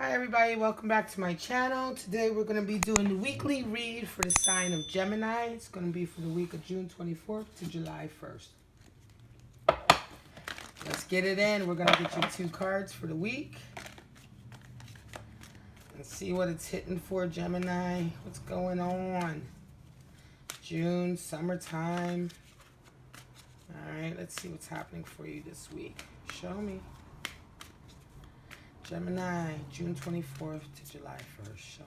Hi everybody, welcome back to my channel. Today we're going to be doing the weekly read for the sign of Gemini. It's going to be for the week of June 24th to July 1st. Let's get it in. We're going to get you 2 cards for the week. And see what it's hitting for, Gemini. What's going on? June, summertime. Alright, let's see what's happening for you this week. Show me. Gemini, June 24th to July 1st. Show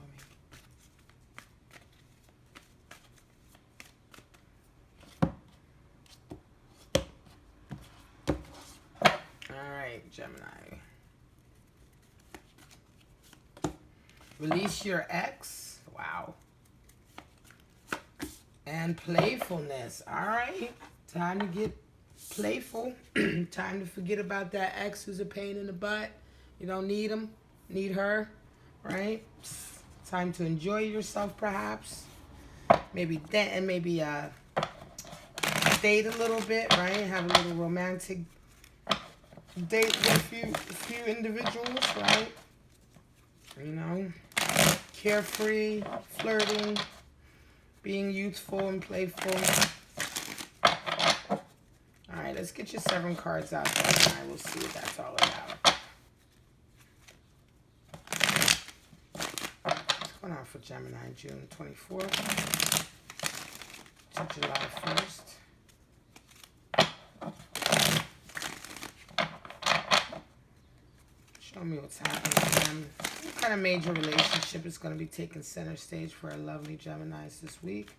me. Alright, Gemini. Release your ex. Wow. And playfulness. Alright. Time to get playful. Time to forget about that ex who's a pain in the butt. You don't need him, need her, right? Time to enjoy yourself, perhaps. Maybe date a little bit, right? Have a little romantic date with a few individuals, right? You know, carefree, flirting, being youthful and playful. All right, let's get you 7 cards out there, and we'll see what that's all about. What's going on for Gemini, June 24th to July 1st? Show me what's happening to them. What kind of major relationship is going to be taking center stage for our lovely Geminis this week?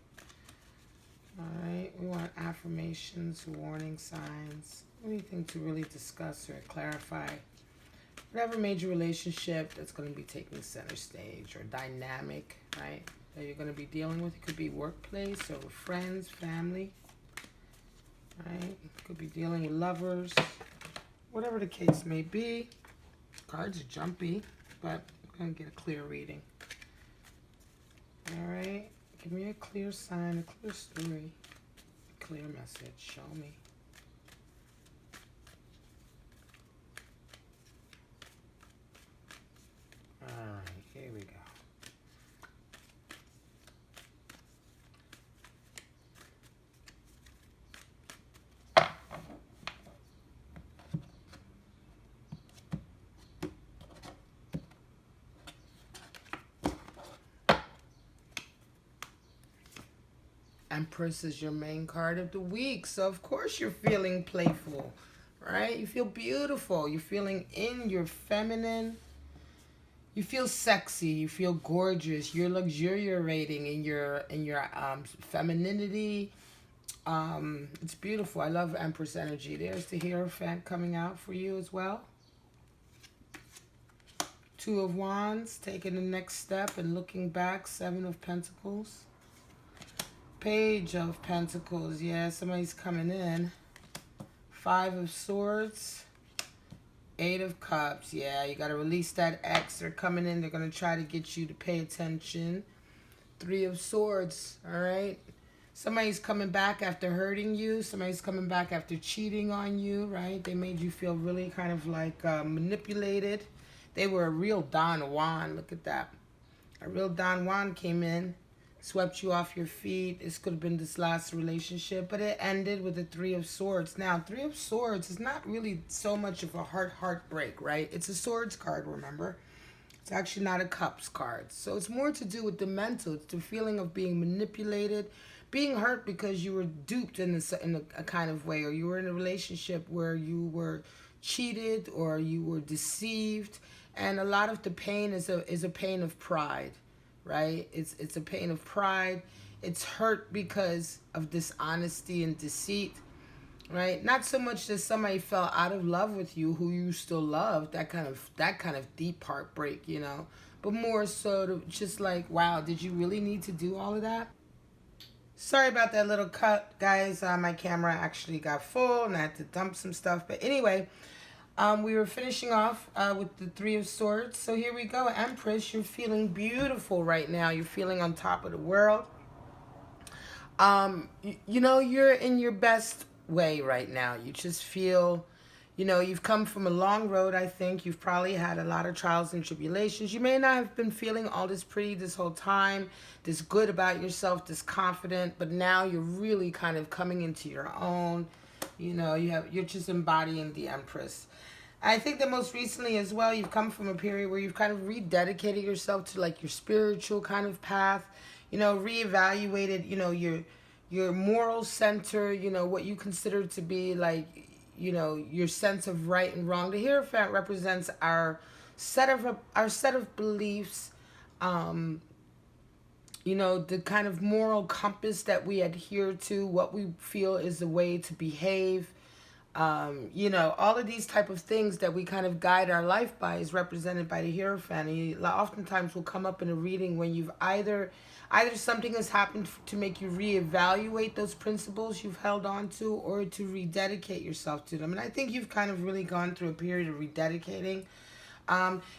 Alright, we want affirmations, warning signs, anything to really discuss or clarify. Whatever major relationship that's going to be taking center stage or dynamic, right, that you're going to be dealing with. It could be workplace or with friends, family, right? It could be dealing with lovers, whatever the case may be. Cards are jumpy, but we're going to get a clear reading. All right, give me a clear sign, a clear story, a clear message. Show me. Alright, here we go. Empress is your main card of the week, so of course you're feeling playful, right? You feel beautiful. You're feeling in your feminine. You feel sexy, you feel gorgeous, you're luxuriating in your femininity. It's beautiful. I love Empress energy. There's the Hierophant coming out for you as well. 2 of Wands, taking the next step and looking back. 7 of Pentacles. Page of Pentacles, yeah, somebody's coming in. 5 of Swords. 8 of Cups, yeah, you got to release that ex. They're coming in. They're going to try to get you to pay attention. 3 of Swords, all right? Somebody's coming back after hurting you. Somebody's coming back after cheating on you, right? They made you feel really kind of like manipulated. They were a real Don Juan. Look at that. A real Don Juan came in, swept you off your feet. This could have been this last relationship, but it ended with the 3 of Swords. Now, 3 of Swords is not really so much of a heartbreak, right? It's a Swords card, remember? It's actually not a Cups card. So it's more to do with the mental. It's the feeling of being manipulated, being hurt because you were duped in a kind of way, or you were in a relationship where you were cheated or you were deceived. And a lot of the pain is a pain of pride. Right? It's a pain of pride. It's hurt because of dishonesty and deceit, right? Not so much that somebody fell out of love with you who you still love, that kind of deep heartbreak, you know, but more so just like, wow, did you really need to do all of that? Sorry about that little cut, guys. My camera actually got full and I had to dump some stuff, but anyway, we were finishing off with the 3 of Swords. So here we go, Empress. You're feeling beautiful right now. You're feeling on top of the world. You know, you're in your best way right now. You just feel You know, you've come from a long road, I think. You've probably had a lot of trials and tribulations. You may not have been feeling all this pretty this whole time, this good about yourself, this confident, but now you're really kind of coming into your own. You know, you're just embodying the Empress. I think that most recently as well, you've come from a period where you've kind of rededicated yourself to like your spiritual kind of path, you know, reevaluated, you know, your moral center, you know, what you consider to be like, you know, your sense of right and wrong. The Hierophant represents our set of beliefs, you know, the kind of moral compass that we adhere to, what we feel is the way to behave. You know, all of these type of things that we kind of guide our life by is represented by the Hierophant. And you oftentimes will come up in a reading when you've either something has happened to make you reevaluate those principles you've held on to, or to rededicate yourself to them. And I think you've kind of really gone through a period of rededicating.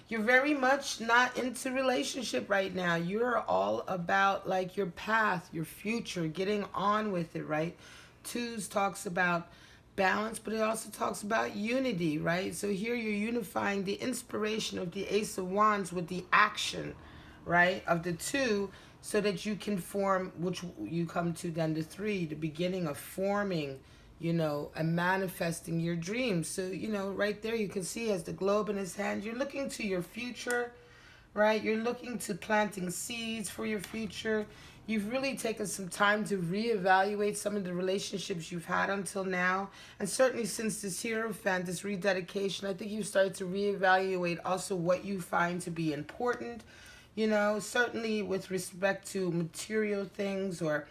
You're very much not into relationship right now. You're all about like your path, your future, getting on with it, right? Twos talks about balance, but it also talks about unity, right? So here you're unifying the inspiration of the Ace of Wands with the action, right, of the two, so that you can form, which you come to then the three, the beginning of forming, you know, and manifesting your dreams. So, you know, right there you can see as the globe in his hand, you're looking to your future, right? You're looking to planting seeds for your future. You've really taken some time to reevaluate some of the relationships you've had until now. And certainly since this Hierophant, this rededication, I think you've started to reevaluate also what you find to be important. You know, certainly with respect to material things, or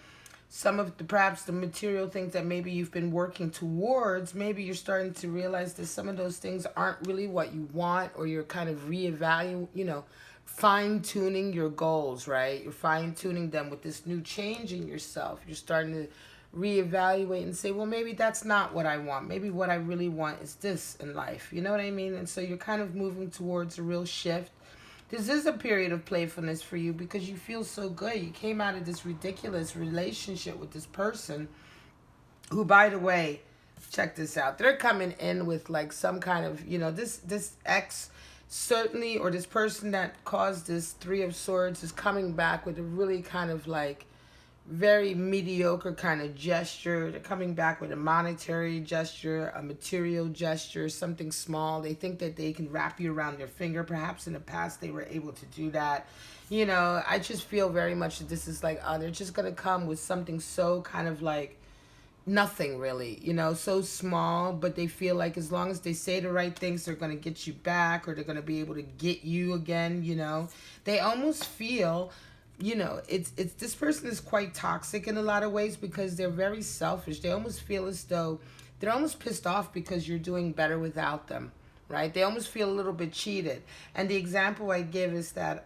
some of the, perhaps the material things that maybe you've been working towards, maybe you're starting to realize that some of those things aren't really what you want, or you're kind of reevaluating, you know, fine-tuning your goals, right? You're fine-tuning them with this new change in yourself. You're starting to reevaluate and say, well, maybe that's not what I want. Maybe what I really want is this in life. You know what I mean? And so you're kind of moving towards a real shift. This is a period of playfulness for you because you feel so good. You came out of this ridiculous relationship with this person who, by the way, check this out. They're coming in with like some kind of, you know, this ex certainly, or this person that caused this Three of Swords is coming back with a really kind of like very mediocre kind of gesture. They're coming back with a monetary gesture, a material gesture, something small. They think that they can wrap you around their finger. Perhaps in the past they were able to do that. You know, I just feel very much that this is like, they're just going to come with something so kind of like nothing really, you know, so small, but they feel like as long as they say the right things, they're going to get you back, or they're going to be able to get you again, you know. They almost feel, you know, it's this person is quite toxic in a lot of ways because they're very selfish. They almost feel as though they're almost pissed off because you're doing better without them, right? They almost feel a little bit cheated. And the example I give is that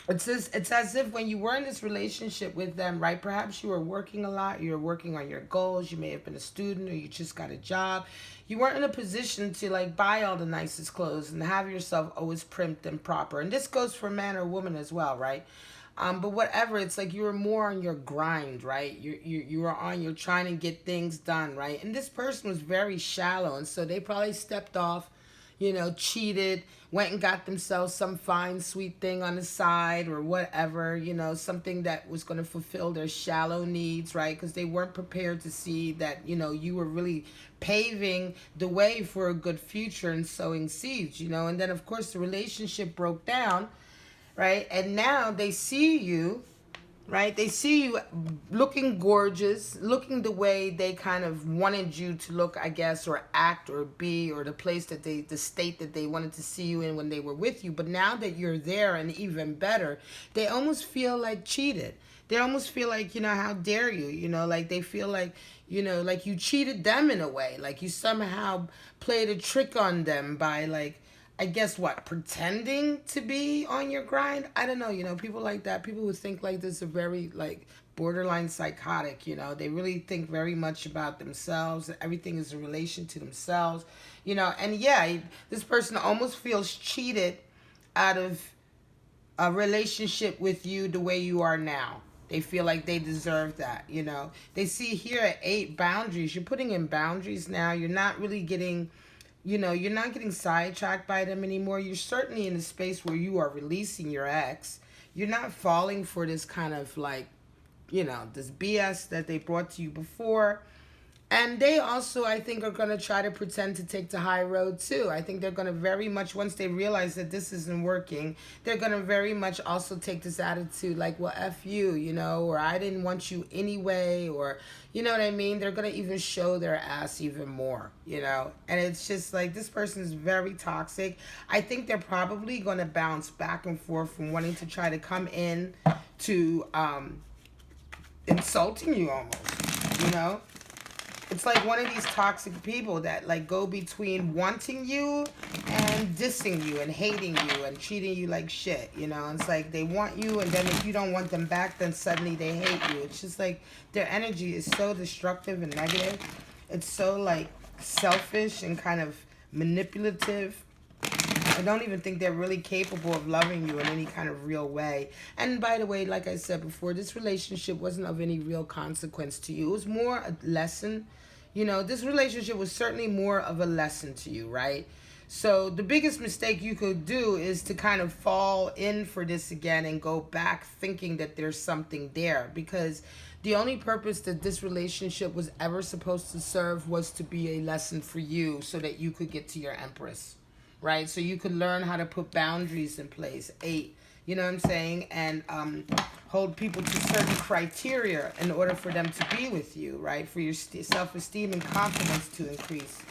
it's as if when you were in this relationship with them, right, perhaps you were working a lot, you were working on your goals, you may have been a student, or you just got a job. You weren't in a position to like buy all the nicest clothes and have yourself always primped and proper. And this goes for man or woman as well, right? But whatever, it's like you were more on your grind, right? You were on, you're trying to get things done, right? And this person was very shallow, and so they probably stepped off, you know, cheated, went and got themselves some fine, sweet thing on the side or whatever, you know, something that was going to fulfill their shallow needs, right? Because they weren't prepared to see that, you know, you were really paving the way for a good future and sowing seeds, you know. And then, of course, the relationship broke down, right? And now they see you, right? They see you looking gorgeous, looking the way they kind of wanted you to look, I guess, or act or be, or the place that the state that they wanted to see you in when they were with you. But now that you're there and even better, they almost feel like cheated. They almost feel like, you know, how dare you, you know, like they feel like, you know, like you cheated them in a way, like you somehow played a trick on them by like, I guess what, pretending to be on your grind? I don't know, you know, people like that, people who think like this are very like borderline psychotic, you know. They really think very much about themselves. Everything is in relation to themselves, you know. And yeah, this person almost feels cheated out of a relationship with you the way you are now, They feel like they deserve that, you know. They see here at 8 boundaries. You're putting in boundaries now. You're not really getting, you know, you're not getting sidetracked by them anymore. You're certainly in a space where you are releasing your ex. You're not falling for this kind of like, you know, this BS that they brought to you before. And they also, I think, are going to try to pretend to take the high road, too. I think they're going to very much, once they realize that this isn't working, they're going to very much also take this attitude like, well, F you, you know, or I didn't want you anyway, or, you know what I mean? They're going to even show their ass even more, you know? And it's just like, this person is very toxic. I think they're probably going to bounce back and forth from wanting to try to come in to insulting you almost, you know? It's like one of these toxic people that like go between wanting you and dissing you and hating you and treating you like shit, you know? It's like they want you, and then if you don't want them back, then suddenly they hate you. It's just like their energy is so destructive and negative. It's so like selfish and kind of manipulative. I don't even think they're really capable of loving you in any kind of real way. And by the way, like I said before, this relationship wasn't of any real consequence to you. It was more a lesson. You know, this relationship was certainly more of a lesson to you, right? So the biggest mistake you could do is to kind of fall in for this again and go back thinking that there's something there, because the only purpose that this relationship was ever supposed to serve was to be a lesson for you so that you could get to your Empress, right? So you could learn how to put boundaries in place. 8, you know what I'm saying? And hold people to certain criteria in order for them to be with you, right? For your self-esteem and confidence to increase.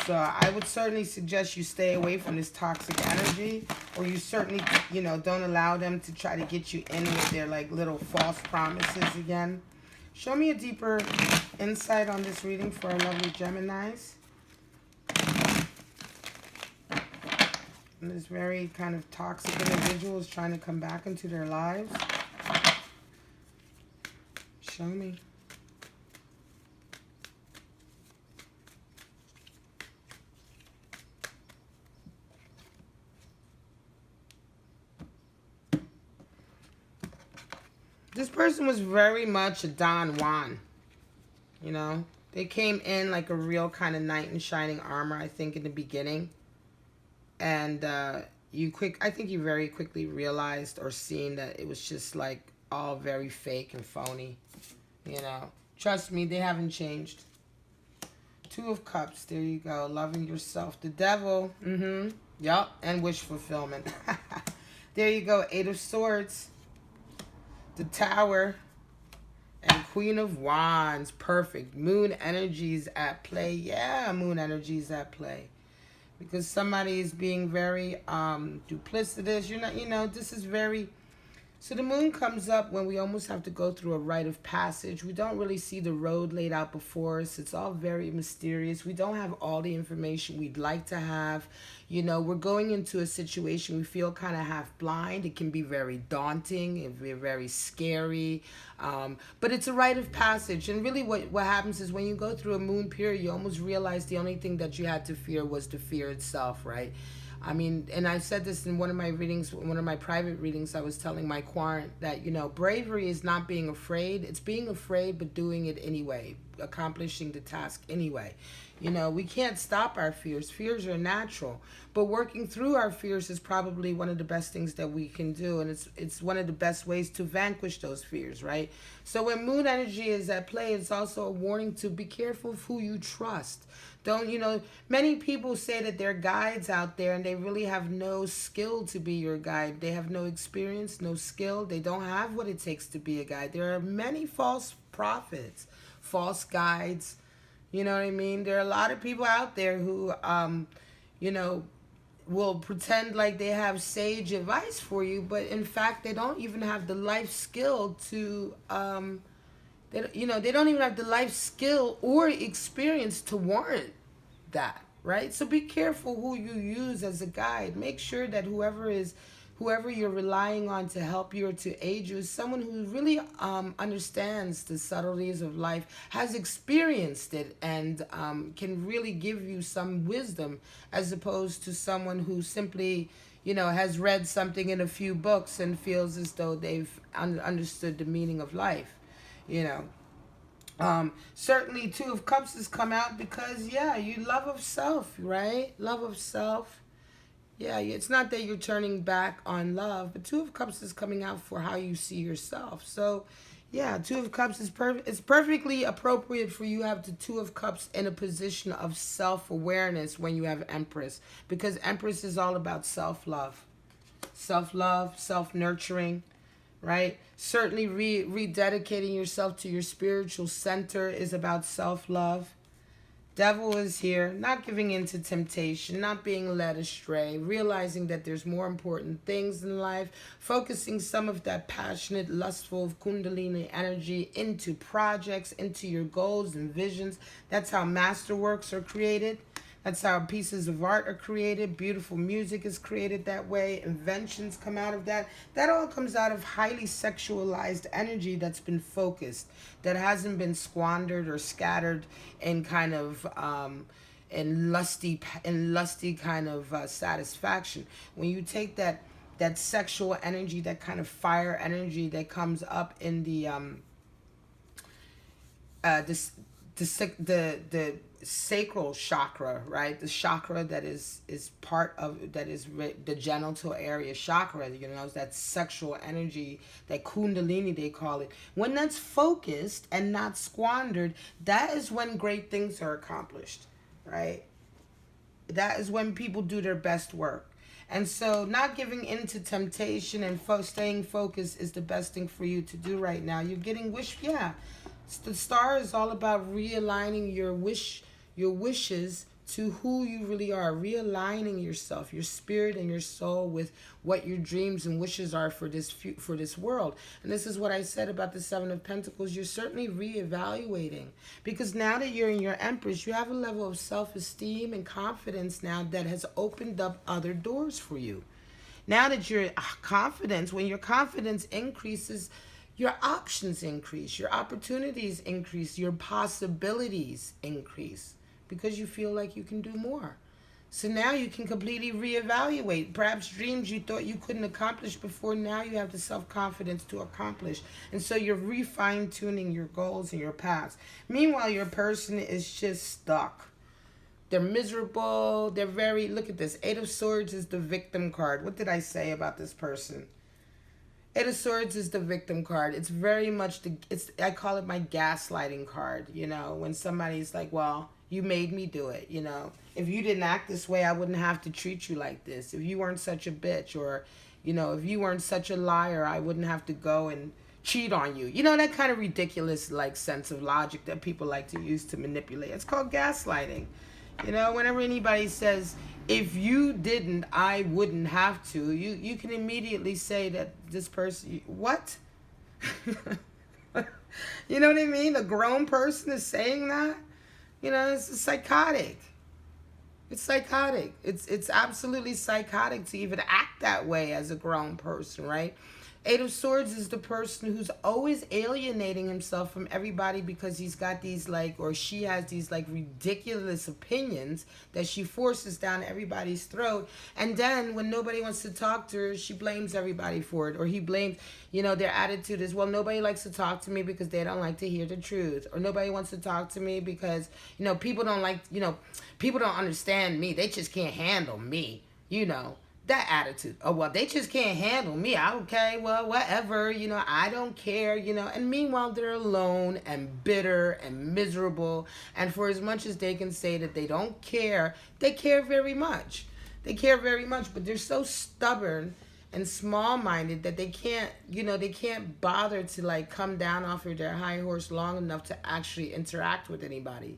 So I would certainly suggest you stay away from this toxic energy, or you certainly, you know, don't allow them to try to get you in with their like little false promises again. Show me a deeper insight on this reading for our lovely Geminis. This very kind of toxic individual is trying to come back into their lives. Show me. This person was very much a Don Juan. You know, they came in like a real kind of knight in shining armor, I think, in the beginning. And I think you very quickly realized or seen that it was just like all very fake and phony, you know. Trust me, they haven't changed. 2 of Cups, there you go, loving yourself. The Devil, yup, and wish fulfillment. There you go, 8 of Swords. The Tower, and Queen of Wands, perfect. Moon energies at play, yeah, moon energies at play. Because somebody is being very duplicitous. You're not, you know, this is very... So the moon comes up when we almost have to go through a rite of passage. We don't really see the road laid out before us. It's all very mysterious. We don't have all the information we'd like to have. You know, we're going into a situation we feel kind of half blind. It can be very daunting. It can be very scary. But it's a rite of passage. And really what happens is when you go through a moon period, you almost realize the only thing that you had to fear was the fear itself, right? I mean, and I said this in one of my readings, one of my private readings. I was telling my client that, you know, bravery is not being afraid. It's being afraid, but doing it anyway, accomplishing the task anyway. You know, we can't stop our fears. Fears are natural. But working through our fears is probably one of the best things that we can do. And it's one of the best ways to vanquish those fears, right? So when moon energy is at play, it's also a warning to be careful of who you trust. Don't, you know, many people say that they're guides out there and they really have no skill to be your guide. They have no experience, no skill. They don't have what it takes to be a guide. There are many false prophets, false guides. You know what I mean? There are a lot of people out there who, you know, will pretend like they have sage advice for you, but in fact, they don't even have the life skill to, they don't even have the life skill or experience to warrant that, right? So be careful who you use as a guide. Make sure that whoever is whoever you're relying on to help you or to aid you is someone who really understands the subtleties of life, has experienced it, and can really give you some wisdom, as opposed to someone who simply, has read something in a few books and feels as though they've understood the meaning of life, you know. Certainly Two of Cups has come out because, yeah, you love of self, right? Love of self. Yeah, it's not that you're turning back on love, but Two of Cups is coming out for how you see yourself. So, yeah, Two of Cups is perfect. It's perfectly appropriate for you to have the Two of Cups in a position of self-awareness when you have Empress, because Empress is all about self-love, self-nurturing, right? Certainly rededicating yourself to your spiritual center is about self-love. Devil is here, not giving in to temptation, not being led astray, realizing that there's more important things in life, focusing some of that passionate, lustful Kundalini energy into projects, into your goals and visions. That's how masterworks are created. That's how pieces of art are created. Beautiful music is created that way. Inventions come out of that. That all comes out of highly sexualized energy that's been focused, that hasn't been squandered or scattered in kind of in lusty kind of satisfaction. When you take that sexual energy, that kind of fire energy that comes up in the sacral chakra, right? The chakra that is part of, that is the genital area chakra, that sexual energy, that kundalini they call it. When that's focused and not squandered, that is when great things are accomplished, right? That is when people do their best work. And so not giving in to temptation and staying focused is the best thing for you to do right now. You're getting the star is all about realigning your wishes to who you really are, realigning yourself, your spirit and your soul with what your dreams and wishes are for this world. And this is what I said about the Seven of Pentacles. You're certainly reevaluating, because now that you're in your Empress, you have a level of self-esteem and confidence now that has opened up other doors for you. Now that you're confident, when your confidence increases, your options increase, your opportunities increase, your possibilities increase, because you feel like you can do more. So now you can completely reevaluate. Perhaps dreams you thought you couldn't accomplish before, now you have the self-confidence to accomplish. And so you're refine-tuning your goals and your paths. Meanwhile, your person is just stuck. They're miserable. They're look at this. Eight of Swords is the victim card. What did I say about this person? Eight of Swords is the victim card. It's very much I call it my gaslighting card. When somebody's like, well, you made me do it. If you didn't act this way, I wouldn't have to treat you like this. If you weren't such a bitch, or, if you weren't such a liar, I wouldn't have to go and cheat on you. That kind of ridiculous, sense of logic that people like to use to manipulate. It's called gaslighting. Whenever anybody says, if you didn't, I wouldn't have to, you can immediately say that this person, what? You know what I mean? A grown person is saying that? It's psychotic. It's psychotic. It's absolutely psychotic to even act that way as a grown person, right? Eight of Swords is the person who's always alienating himself from everybody because he's got these or she has these ridiculous opinions that she forces down everybody's throat. And then when nobody wants to talk to her, she blames everybody for it. Or he blames, their attitude is, well, nobody likes to talk to me because they don't like to hear the truth. Or nobody wants to talk to me because, people don't people don't understand me. They just can't handle me, That attitude. Oh, well, they just can't handle me. Okay, well, whatever. I don't care, And meanwhile, they're alone and bitter and miserable. And for as much as they can say that they don't care, they care very much. They care very much, but they're so stubborn and small-minded that they can't bother to come down off of their high horse long enough to actually interact with anybody.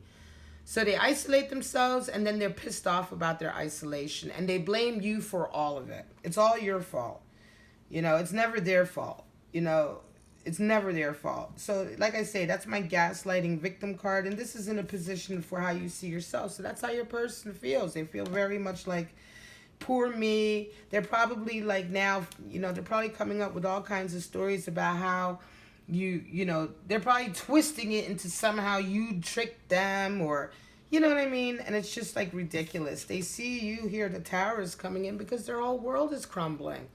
So they isolate themselves, and then they're pissed off about their isolation, and they blame you for all of it. It's all your fault. It's never their fault. It's never their fault. So like I say, that's my gaslighting victim card, and this is in a position for how you see yourself. So that's how your person feels. They feel very much poor me. They're probably like now, you know, they're probably coming up with all kinds of stories about how you know, they're probably twisting it into somehow you tricked them, or, you know what I mean? And it's just like ridiculous. They see you here, the tower is coming in because their whole world is crumbling.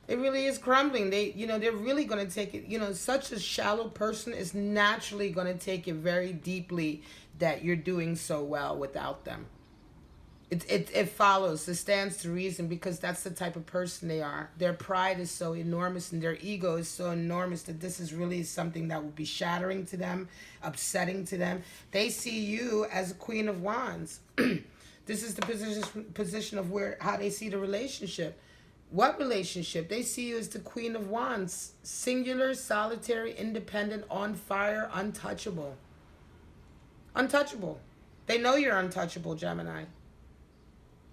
It really is crumbling. They, you know, they're really going to take it. You know, such a shallow person is naturally going to take it very deeply that you're doing so well without them. It follows. It stands to reason because that's the type of person they are. Their pride is so enormous and their ego is so enormous that this is really something that will be shattering to them, upsetting to them. They see you as a Queen of Wands. This is the position of where how they see the relationship. What relationship? They see you as the Queen of Wands. Singular, solitary, independent, on fire, untouchable. Untouchable. They know you're untouchable, Gemini.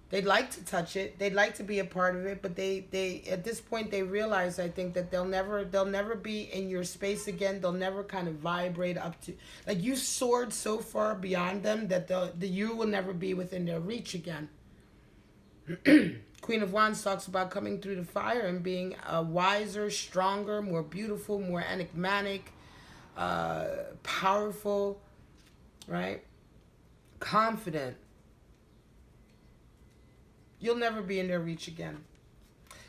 They'd like to touch it. They'd like to be a part of it, but they at this point they realize, I think, that they'll never be in your space again. They'll never kind of vibrate up to, like, you soared so far beyond them that you will never be within their reach again. Queen of Wands talks about coming through the fire and being wiser, stronger, more beautiful, more enigmatic, powerful, right? Confident. You'll never be in their reach again.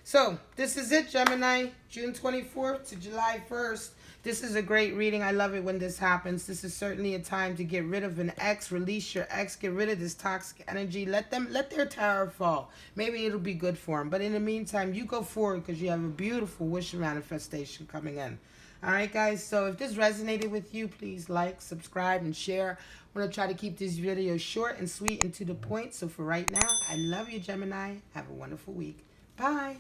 So, this is it, Gemini. June 24th to July 1st. This is a great reading. I love it when this happens. This is certainly a time to get rid of an ex, release your ex, get rid of this toxic energy. Let their tower fall. Maybe it'll be good for them. But in the meantime, you go forward because you have a beautiful wish and manifestation coming in. All right, guys. So if this resonated with you, please like, subscribe, and share. I'm going to try to keep these videos short and sweet and to the point. So for right now, I love you, Gemini. Have a wonderful week. Bye.